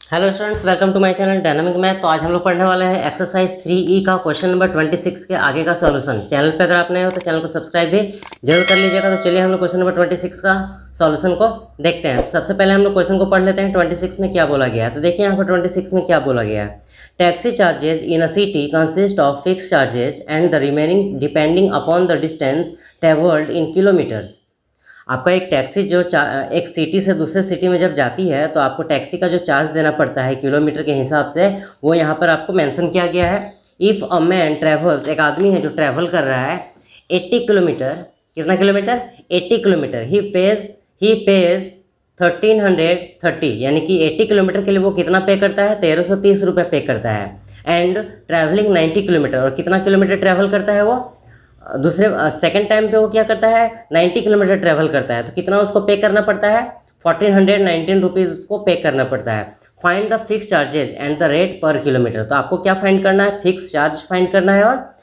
Hello students, welcome to my channel dynamic math. तो आज हम लोग पढ़ने वाले हैं एक्सरसाइज 3E का क्वेश्चन नंबर 26 के आगे का सॉल्यूशन। चैनल पे अगर आप नए हो तो चैनल को सब्सक्राइब भी जरूर कर लीजिएगा। तो चलिए हम लोग क्वेश्चन नंबर 26 का सॉल्यूशन को देखते हैं। सबसे पहले हम लोग क्वेश्चन को पढ़ लेते हैं 26 में क्या बोला गया है। तो देखिए यहाँ पर 26 में क्या बोला गया है। Taxi charges in a city consist of fix charges and the remaining depending upon the distance travelled in kilometres. आपका एक टैक्सी जो एक सिटी से दूसरे सिटी में जब जाती है तो आपको टैक्सी का जो चार्ज देना पड़ता है किलोमीटर के हिसाब से, वो यहाँ पर आपको मेंशन किया गया है। इफ़ अ मैन ट्रेवल्स, एक आदमी है जो ट्रैवल कर रहा है 80 किलोमीटर, कितना किलोमीटर 80 किलोमीटर, ही पेज 1330, यानी कि 80 किलोमीटर के लिए वो कितना पे करता है, 1330 रुपये पे करता है। एंड ट्रैवलिंग 90 किलोमीटर, और कितना किलोमीटर ट्रैवल करता है वो दूसरे सेकंड टाइम पे वो क्या करता है 90 किलोमीटर ट्रैवल करता है। तो कितना उसको पे करना पड़ता है 1419 रुपीज़ उसको पे करना पड़ता है। Find the fix charges and the rate पर किलोमीटर। तो आपको क्या फाइंड करना है, फिक्स चार्ज फाइंड करना है और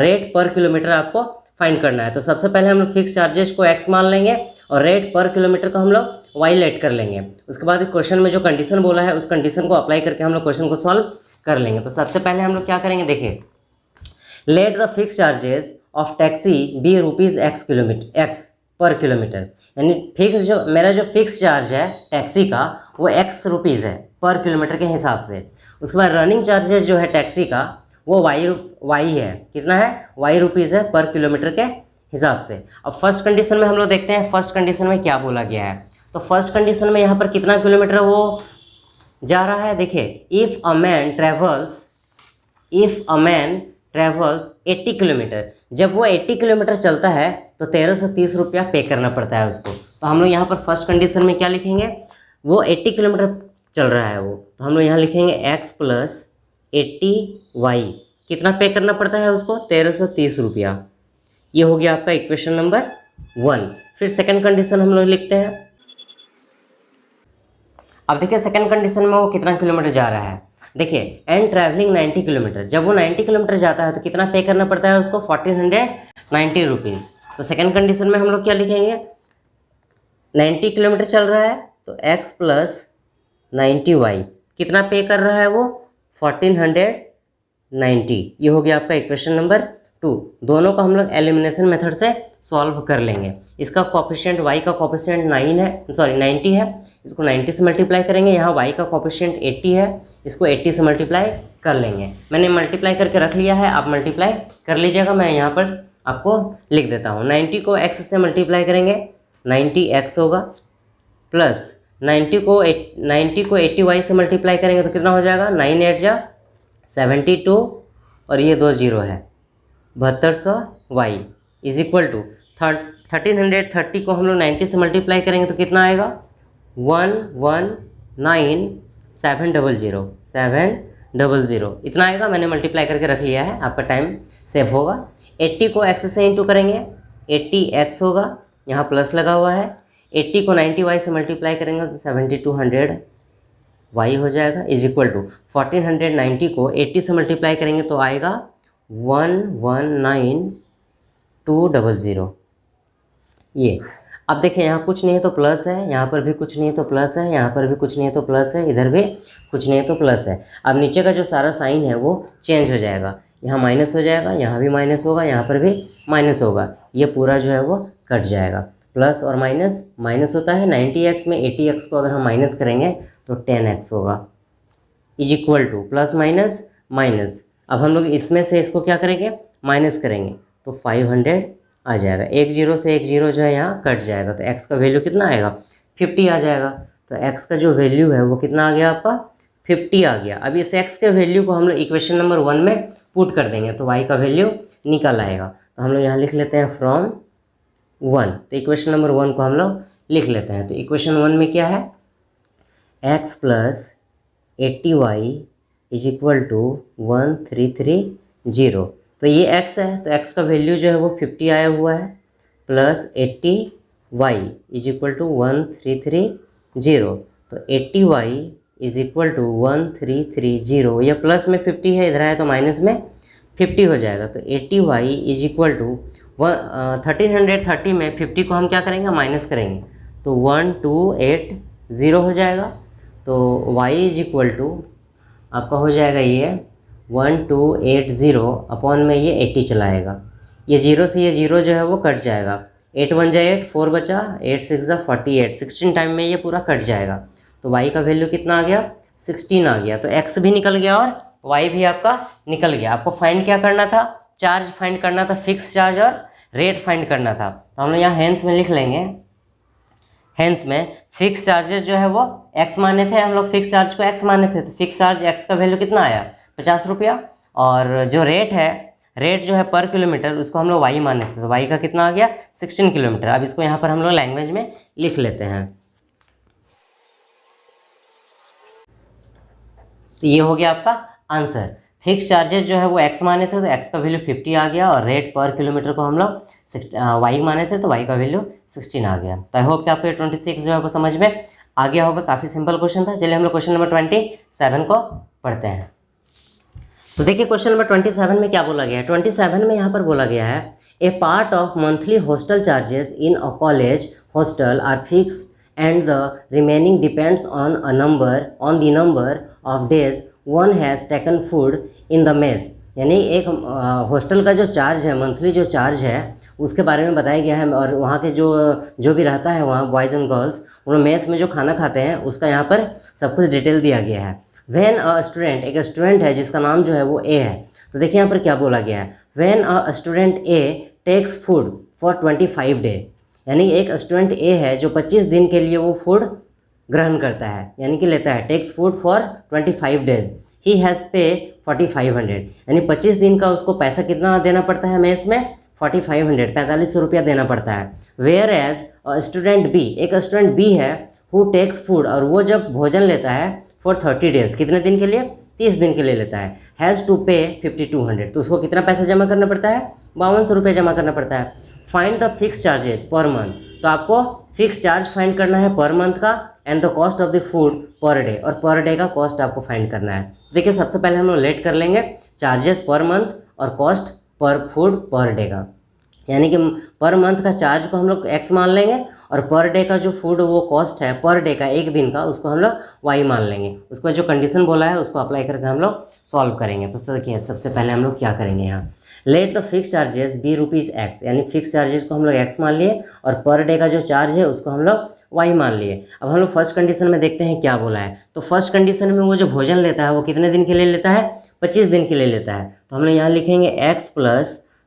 रेट पर किलोमीटर आपको फाइंड करना है। तो सबसे पहले हम लोग फिक्स चार्जेज को x मान लेंगे और रेट पर किलोमीटर को हम लोग y लेट कर लेंगे। उसके बाद क्वेश्चन में जो कंडीशन बोला है उस कंडीशन को अप्लाई करके हम लोग क्वेश्चन को सॉल्व कर लेंगे। तो सबसे पहले हम लोग क्या करेंगे, देखिए, late the fix charges of taxi B rupees x पर किलोमीटर, यानी फिक्स जो मेरा जो फिक्स चार्ज है टैक्सी का वो एक्स रुपीज़ है पर किलोमीटर के हिसाब से। उसके बाद रनिंग चार्जेस जो है टैक्सी का वो वाई है, कितना है वाई रुपीज़ है पर किलोमीटर के हिसाब से। अब फर्स्ट कंडीशन में हम लोग देखते हैं फर्स्ट कंडीशन में क्या बोला गया है। तो फर्स्ट कंडीशन में यहाँ पर कितना किलोमीटर वो जा रहा है, देखिए, if a man travels 80 kilometre, जब वो 80 किलोमीटर चलता है तो 1330 रुपया पे करना पड़ता है उसको। तो हम लोग यहाँ पर फर्स्ट कंडीशन में क्या लिखेंगे, वो 80 किलोमीटर चल रहा है वो, तो हम लोग यहाँ लिखेंगे x प्लस 80y, कितना पे करना पड़ता है उसको 1330 रुपया। ये हो गया आपका इक्वेशन नंबर 1। फिर सेकंड कंडीशन हम लोग लिखते हैं। अब देखिए सेकंड कंडीशन में वो कितना किलोमीटर जा रहा है, देखिए, एंड ट्रैवलिंग 90 किलोमीटर, जब वो 90 किलोमीटर जाता है तो कितना पे करना पड़ता है उसको 1490 रुपीज़। तो सेकंड कंडीशन में हम लोग क्या लिखेंगे, 90 किलोमीटर चल रहा है तो x प्लस 90y, कितना पे कर रहा है वो 1490। ये हो गया आपका इक्वेशन नंबर 2। दोनों को हम लोग एलिमिनेशन मेथड से सॉल्व कर लेंगे। इसका कॉफिशिएंट y का कॉफिशिएंट 90 है, इसको 90 से मल्टीप्लाई करेंगे। यहाँ y का कॉफिशिएंट 80 है, इसको 80 से मल्टीप्लाई कर लेंगे। मैंने मल्टीप्लाई करके रख लिया है, आप मल्टीप्लाई कर लीजिएगा, मैं यहाँ पर आपको लिख देता हूँ। 90 को x से मल्टीप्लाई करेंगे 90x होगा, प्लस 90 को 80y से मल्टीप्लाई करेंगे तो कितना हो जाएगा 9 8 जा 72, और ये 2 जीरो है 7200y इज इक्वल टू 1330 को हम लोग 90 से मल्टीप्लाई करेंगे तो कितना आएगा 119700 इतना आएगा। मैंने मल्टीप्लाई करके रख लिया है, आपका टाइम सेव होगा। 80 को x से इंटू करेंगे 80x होगा, यहाँ प्लस लगा हुआ है। 80 को 90y से मल्टीप्लाई करेंगे तो 7200y हो जाएगा, इज इक्वल टू 1490 को 80 से मल्टीप्लाई करेंगे तो आएगा 119200। ये अब देखें, यहाँ कुछ नहीं है तो प्लस है, यहाँ पर भी कुछ नहीं है तो प्लस है, यहाँ पर भी कुछ नहीं है तो प्लस है, इधर भी कुछ नहीं है तो प्लस है। अब नीचे का जो सारा साइन है वो चेंज हो जाएगा, यहाँ माइनस हो जाएगा, यहाँ भी माइनस होगा, यहाँ पर भी माइनस होगा, ये पूरा जो है वो कट जाएगा। प्लस और माइनस माइनस होता है, 90x में 80x को अगर हम माइनस करेंगे तो 10x होगा, is equal to plus minus minus. अब हम लोग इसमें से इसको क्या करेंगे, माइनस करेंगे तो 500 आ जाएगा। एक जीरो से एक जीरो जो है यहाँ कट जाएगा, तो x का वैल्यू कितना आएगा 50 आ जाएगा। तो x का जो वैल्यू है वो कितना आ गया आपका 50 आ गया। अब इस x के वैल्यू को हम लोग इक्वेशन नंबर 1 में पुट कर देंगे तो y का वैल्यू निकल आएगा। तो हम लोग यहाँ लिख लेते हैं फ्रॉम 1, तो इक्वेशन नंबर 1 को हम लोग लिख लेते हैं। तो इक्वेशन 1 में क्या है, x plus 80y is equal to 1330। तो ये x है, तो x का वैल्यू जो है वो 50 आया हुआ है, plus 80y is equal to 1330। तो 80y इज इक्वल टू 1330, यह प्लस में 50 है, इधर आया तो माइनस में 50 हो जाएगा। तो 80y इज इक्वल टू 1330 में 50 को हम क्या करेंगे माइनस करेंगे तो 1280 हो जाएगा। तो y इज इक्वल टू आपका हो जाएगा ये 1280 अपॉन में ये 80 चलाएगा। ये 0 से ये 0 जो है वो कट जाएगा। 8 1 जा 8, 4 बचा, 8 6 जा 48, 16 टाइम में ये पूरा कट जाएगा। तो y का वैल्यू कितना आ गया? 16 आ गया। तो x भी निकल गया और y भी आपका निकल गया। आपको फाइंड क्या करना था? चार्ज फाइंड करना था, फिक्स चार्ज और रेट फाइंड करना था। तो हम लोग यहाँ हैंस में लिख लेंगे। हैंस में फिक्स चार्जेस जो है वो x माने थे, हम लोग फिक्स चार्ज को x माने थे, तो फिक्स चार्ज x का वैल्यू कितना आया? 50 रुपया। और जो रेट है, रेट जो है पर किलोमीटर, उसको हम लोग y माने थे, तो y का कितना आ गया? 16 किलोमीटर। अब इसको यहाँ पर हम लोग लैंग्वेज में लिख लेते हैं। तो ये हो गया आपका आंसर। फिक्स चार्जेस जो है वो x माने थे, तो x का वैल्यू 50 आ गया, और रेट पर किलोमीटर को हम लोग y माने थे, तो y का वैल्यू 16 आ गया। तो आई होप कि आपको 26 जो है वो समझ में आ गया होगा। काफ़ी सिंपल क्वेश्चन था। चलिए हम लोग क्वेश्चन नंबर 27 को पढ़ते हैं। तो देखिए क्वेश्चन नंबर 27 में क्या बोला गया है। 27 में यहाँ पर बोला गया है, a part of monthly hostel charges in a college hostel are fixed and the remaining depends on the number of days one has taken food in the mess. यानी एक हॉस्टल का जो चार्ज है, मंथली जो charge है, उसके बारे में बताया गया है। और वहाँ के जो भी रहता है वहाँ बॉयज़ एंड गर्ल्स, उन्होंने मेस में जो खाना खाते हैं उसका यहाँ पर सब कुछ डिटेल दिया गया है। व्हेन अ स्टूडेंट, एक स्टूडेंट है जिसका नाम जो है वो ए है। तो देखिए यहाँ पर क्या बोला गया है, when a student A takes food for 25 day. यानी एक स्टूडेंट ए है जो 25 दिन के लिए वो फूड ग्रहण करता है, यानी कि लेता है, takes food for 25 days, he has pay 4500। यानी 25 दिन का उसको पैसा कितना देना पड़ता है मेस में? 4500, 4500 रुपया देना पड़ता है। Where as a student B, एक स्टूडेंट बी है, हु टेक्स फूड, और वो जब भोजन लेता है फॉर 30 डेज, कितने दिन के लिए? 30 दिन के लिए लेता है, हैज़ टू पे 5200। तो उसको कितना पैसा जमा करना पड़ता है? 5200 रुपये जमा करना पड़ता है। Find the fix charges per month, तो आपको फिक्स चार्ज फाइंड करना है पर मंथ का, and the cost of the food per day, और पर डे का कॉस्ट आपको फाइंड करना है। देखिए सबसे पहले हम लोग लेट कर लेंगे चार्जेस पर मंथ और cost per food per day का। यानी कि पर मंथ का चार्ज को हम लोग x मान लेंगे, और पर डे का जो फूड वो कॉस्ट है पर डे का, एक दिन का, उसको हम लोग y मान लेंगे। उसका जो कंडीशन बोला है उसको अप्लाई करके हम लोग सॉल्व करेंगे। तो देखिए सबसे पहले हम लोग क्या करेंगे, यहाँ let the fix charges be ₹x, यानी फिक्स चार्जेस को हम लोग x मान लिए, और पर डे का जो चार्ज है उसको हम लोग y मान लिए। अब हम लोग फर्स्ट कंडीशन में देखते हैं क्या बोला है। तो फर्स्ट कंडीशन में वो जो भोजन लेता है वो कितने दिन के लिए लेता है? 25 दिन के लिए लेता है। तो हम लोग यहाँ लिखेंगे x +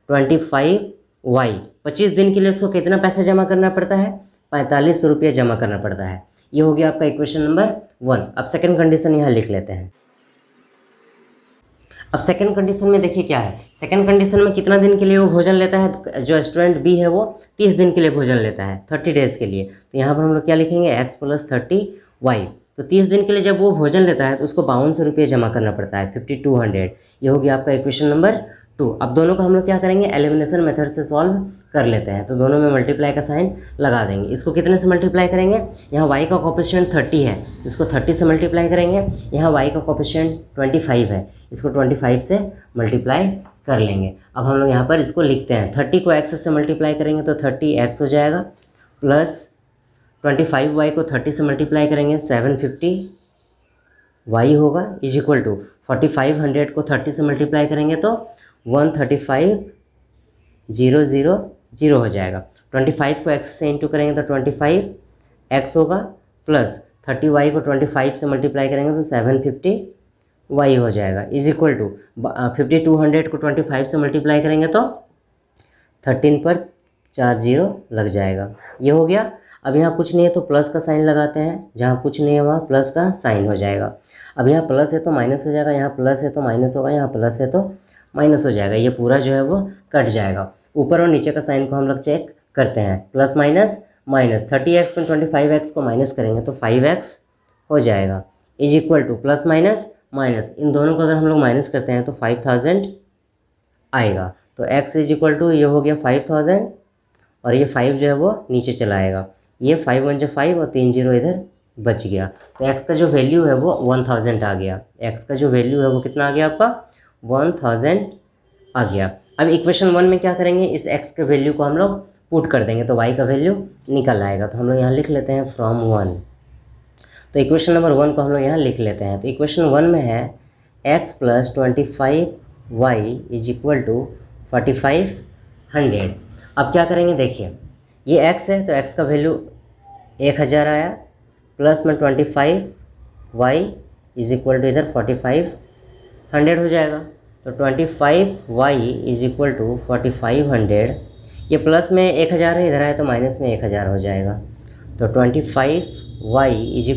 25y। 25 दिन के लिए उसको कितना पैसा जमा करना पड़ता है? 4500 रुपये जमा करना पड़ता है। ये हो गया आपका इक्वेशन नंबर 1। अब सेकंड कंडीशन यहाँ लिख लेते हैं। अब सेकंड कंडीशन में देखिए क्या है। सेकंड कंडीशन में कितना दिन के लिए वो भोजन लेता है? जो स्टूडेंट बी है वो 30 दिन के लिए भोजन लेता है, 30 डेज़ के लिए। तो यहाँ पर हम लोग क्या लिखेंगे? x + 30y। तो 30 दिन के लिए जब वो भोजन लेता है तो उसको 5200 रुपये जमा करना पड़ता है, 5200। ये हो गया आपका इक्वेशन नंबर 2। अब दोनों को हम लोग क्या करेंगे? एलिमिनेशन मेथड से सॉल्व कर लेते हैं। तो दोनों में मल्टीप्लाई का साइन लगा देंगे। इसको कितने से मल्टीप्लाई करेंगे? यहाँ y का कोफिशिएंट 30 है, इसको 30 से मल्टीप्लाई करेंगे। यहाँ y का कोफिशिएंट 25 है, इसको 25 से मल्टीप्लाई कर लेंगे। अब हम लोग यहाँ पर इसको लिखते हैं। 30 को x से मल्टीप्लाई करेंगे तो 30x हो जाएगा, प्लस 25y को 30 से मल्टीप्लाई करेंगे 750y होगा, इज इक्वल टू 4500 को 30 से मल्टीप्लाई करेंगे तो 135,000 हो जाएगा। 25 को x से इंटू करेंगे तो 25x होगा, प्लस 30y को 25 से मल्टीप्लाई करेंगे तो 750y हो जाएगा, इज इक्वल टू 5200 को 25 से मल्टीप्लाई करेंगे तो 13 पर 4 0 लग जाएगा। ये हो गया। अब यहाँ कुछ नहीं है तो प्लस का साइन लगाते हैं, जहाँ कुछ नहीं है वहाँ प्लस का साइन हो जाएगा। अब यहाँ प्लस है तो माइनस हो जाएगा, यहाँ प्लस है तो माइनस होगा, यहाँ प्लस है तो माइनस हो जाएगा। ये पूरा जो है वो कट जाएगा। ऊपर और नीचे का साइन को हम लोग चेक करते हैं, प्लस माइनस माइनस। 30x में 25x को माइनस करेंगे तो 5x हो जाएगा, is equal to plus minus minus. इन दोनों को अगर हम लोग माइनस करते हैं तो 5000 आएगा। तो x इज इक्वल टू ये हो गया 5000, और ये 5 जो है वो नीचे चला आएगा। ये 5 1 5 और 3 0 इधर बच गया। तो x का जो वैल्यू है वो 1000 आ गया। x का जो वैल्यू है वो कितना आ गया आपका? 1000 आ गया। अब इक्वेशन 1 में क्या करेंगे? इस x के वैल्यू को हम लोग पुट कर देंगे तो y का वैल्यू निकल आएगा। तो हम लोग यहाँ लिख लेते हैं फ्रॉम 1। तो इक्वेशन नंबर 1 को हम लोग यहाँ लिख लेते हैं। तो इक्वेशन 1 में है x + 25y = 4500। अब क्या करेंगे, देखिए ये x है तो x का वैल्यू 1000 आया, प्लस में 25y = इधर 4500 हो जाएगा। तो 25y = 4500, ये प्लस में 1000 है, इधर आए तो माइनस में 1000 हो जाएगा। तो 25y =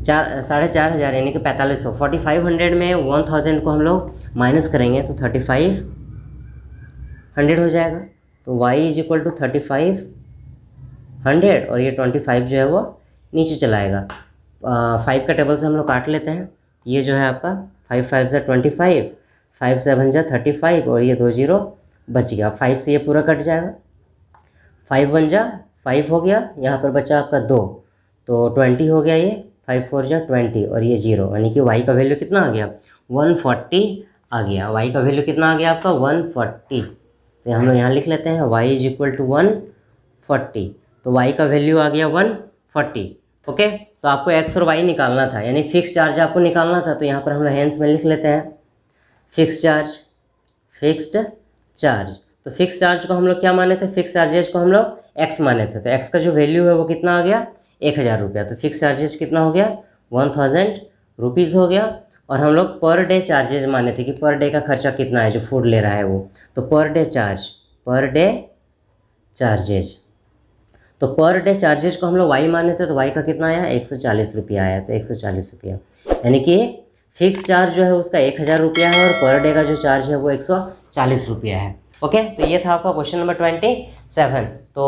4500 यानी कि 4500। 4500 में 1000 को हम लोग माइनस करेंगे तो 3500 हो जाएगा। तो y = 3500 और ये 25 जो है वो नीचे चलाएगा। 5 का टेबल से हम लोग काट लेते हैं। ये जो है आपका 5 5 × 25, 5 7 × 35 और ये 2 0 बच गया। 5 से ये पूरा कट जाएगा, 5 1 × 5 हो गया, यहाँ पर बचा आपका 2, तो 20 हो गया ये, 5 4 × 20 और ये 0, यानी कि y का वैल्यू कितना आ गया, 140 आ गया। y का वैल्यू कितना आ गया आपका, 140। तो हम लोग यहाँ लिख लेते हैं y = 140। तो y का वैल्यू आ गया 140। ओके, तो आपको x और y निकालना था, यानी फिक्स चार्ज आपको निकालना था। तो यहाँ पर हम लोग हैंड्स में लिख लेते हैं फिक्स चार्ज, फिक्स्ड चार्ज। तो फिक्स चार्ज को हम लोग क्या माने थे, फिक्स चार्जेज को हम लोग x माने थे। तो x का जो वैल्यू है वो कितना आ गया, 1000 रुपया। तो फिक्स चार्जेज कितना हो गया, 1000 रुपीज़ हो गया। और हम लोग पर डे चार्जेज माने थे कि पर डे का खर्चा कितना है जो फूड ले रहा है वो। तो per day charge, per day charges, तो पर डे चार्जेज को हम लोग y माने थे। तो y का कितना आया, 140 रुपया आया। तो 140 रुपया, यानी कि फिक्स चार्ज जो है उसका 1000 रुपया है और पर डे का जो चार्ज है वो 140 रुपया है। ओके, तो ये था आपका क्वेश्चन नंबर 27। तो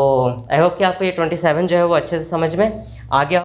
आई होप कि आपको ये 27 जो है वो अच्छे से समझ में आ गया।